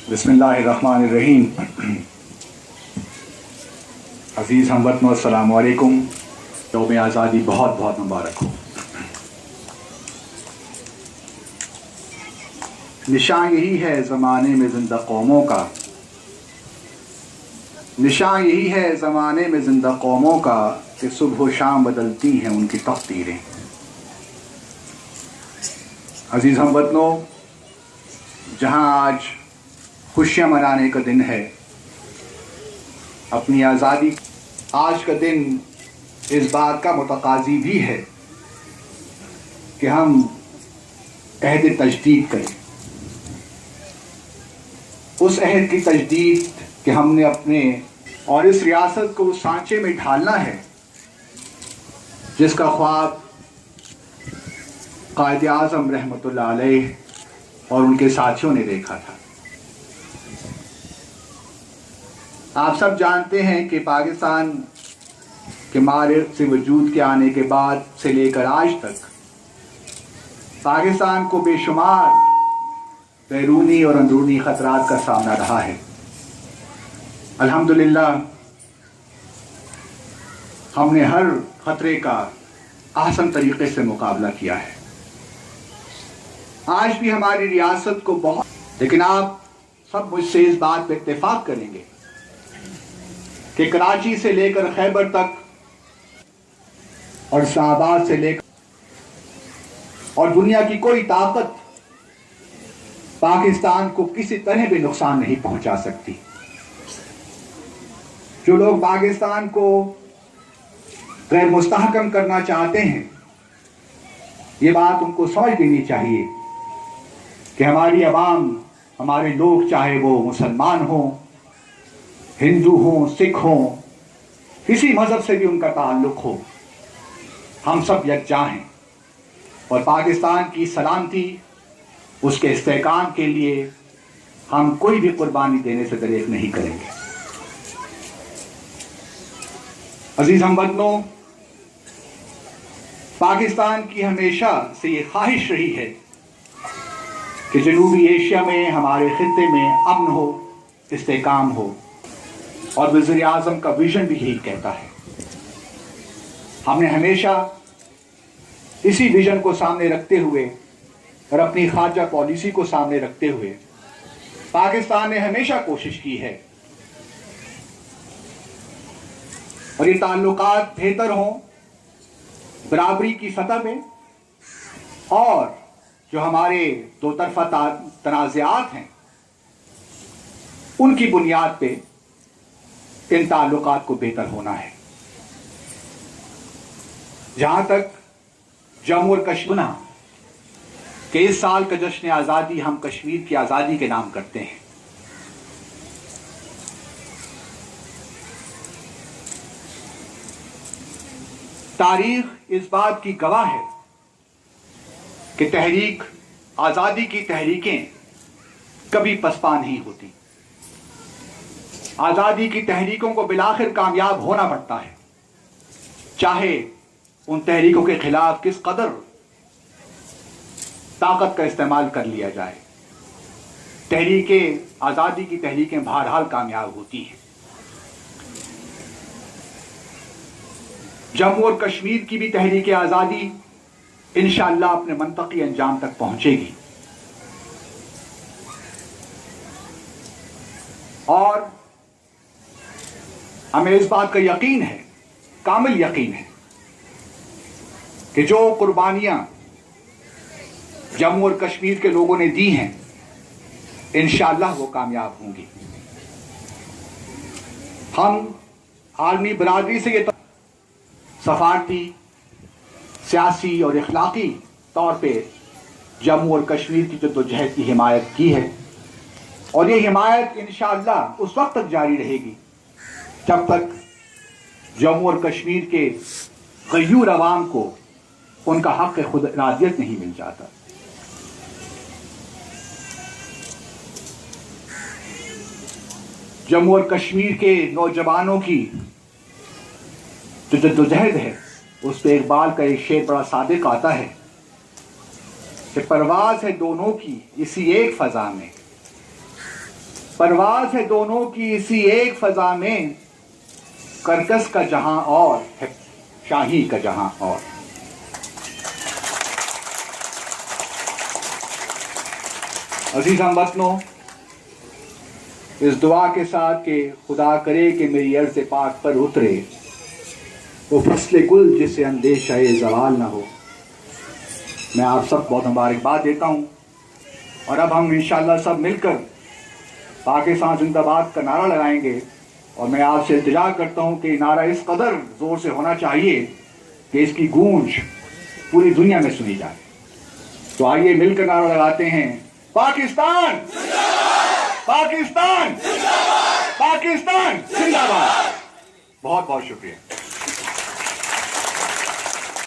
बिस्मिल्लाहिर्रहमानिर्रहीम। अज़ीज़ हमवतनों, अस्सलामु अलैकुम। यौम आज़ादी बहुत बहुत मुबारक हो। निशान यही है ज़माने में ज़िंदा कौमों का, निशान यही है ज़माने में ज़िंदा कौमों का कि सुबह व शाम बदलती हैं उनकी तक़दीरें। अज़ीज़ हमवतनों, जहाँ आज खुशियाँ मनाने का दिन है, अपनी आज़ादी, आज का दिन इस बात का मुतकाज़ी भी है कि हम अहद तजदीद करें। उस अहद की तजदीद कि हमने अपने और इस रियासत को उस सांचे में ढालना है जिसका ख्वाब कायद आज़म रहमतुल्लाह अलैह और उनके साथियों ने देखा था। आप सब जानते हैं कि पाकिस्तान के मारिफ से वजूद के आने के बाद से लेकर आज तक पाकिस्तान को बेशुमार बैरूनी और अंदरूनी ख़तरात का सामना रहा है। अल्हम्दुलिल्लाह हमने हर ख़तरे का आसान तरीक़े से मुकाबला किया है। आज भी हमारी रियासत को बहुत, लेकिन आप सब मुझसे इस बात पर इत्तेफाक करेंगे कि कराची से लेकर खैबर तक और इस्लामाबाद से लेकर और दुनिया की कोई ताकत पाकिस्तान को किसी तरह भी नुकसान नहीं पहुंचा सकती। जो लोग पाकिस्तान को गैर मुस्तहकम करना चाहते हैं, ये बात उनको समझ लेनी चाहिए कि हमारी अवाम, हमारे लोग, चाहे वो मुसलमान हों, हिंदू हों, सिख हों, किसी मज़हब से भी उनका ताल्लुक़ हो, हम सब यकजा हैं और पाकिस्तान की सलामती, उसके इस्तेहकाम के लिए हम कोई भी कुर्बानी देने से दरेक नहीं करेंगे। अजीज हमवतनों, पाकिस्तान की हमेशा से ये ख्वाहिश रही है कि जनूबी एशिया में, हमारे खित्ते में अमन हो, इस्तेहकाम हो, और वज़ीर आज़म का विजन भी यही कहता है। हमने हमेशा इसी विजन को सामने रखते हुए और अपनी खारजा पॉलिसी को सामने रखते हुए पाकिस्तान ने हमेशा कोशिश की है और ये ताल्लुकात बेहतर हों, बराबरी की सतह में, और जो हमारे दो तरफा तनाज़ात हैं उनकी बुनियाद पे इन ताल्लुकात को बेहतर होना है। जहां तक जम्मू और कश्मीर के इस साल का जश्न आज़ादी हम कश्मीर की आज़ादी के नाम करते हैं। तारीख इस बात की गवाह है कि तहरीक, आज़ादी की तहरीकें कभी पसपा नहीं होती। आज़ादी की तहरीकों को बिलाखिर कामयाब होना पड़ता है, चाहे उन तहरीकों के खिलाफ किस कदर ताकत का इस्तेमाल कर लिया जाए। तहरीकें, आज़ादी की तहरीकें बहरहाल कामयाब होती हैं। जम्मू और कश्मीर की भी तहरीक आज़ादी इंशाअल्लाह अपने मंतकी अंजाम तक पहुंचेगी और हमें इस बात का यकीन है, कामिल यकीन है, कि जो कुर्बानियां जम्मू और कश्मीर के लोगों ने दी हैं, इंशाअल्लाह वो कामयाब होंगी। हम आलमी बरादरी से ये सफारती, सियासी और इखलाकी तौर पे जम्मू और कश्मीर की जद्दोजहद की हिमायत की है और ये हिमायत इंशाअल्लाह उस वक्त तक जारी रहेगी जब तक जम्मू और कश्मीर के गयूर अवाम को उनका हक़ खुद इरादियत नहीं मिल जाता। जम्मू और कश्मीर के नौजवानों की जो जद्दोजहद है, उस पर इकबाल का एक शेर बड़ा सादिक आता है कि परवाज़ है दोनों की इसी एक फ़ज़ा में, پرواز ہے دونوں کی اسی ایک فضا میں، کرکس کا جہاں اور ہے شاہی کا جہاں اور۔ عزیز ہم وطنوں، اس دعا کے ساتھ کہ خدا کرے کہ میری عرض پاک پر اترے وہ فصل گل جسے اندیشہ زوال نہ ہو، میں آپ سب بہت مبارکباد دیتا ہوں۔ اور اب ہم انشاءاللہ سب مل کر پاکستان زندہ باد کا نعرہ لگائیں گے، اور میں آپ سے التجا کرتا ہوں کہ نعرہ اس قدر زور سے ہونا چاہیے کہ اس کی گونج پوری دنیا میں سنی جائے۔ تو آئیے مل کر نعرہ لگاتے ہیں، پاکستان پاکستان پاکستان زندہ باد۔ بہت بہت شکریہ۔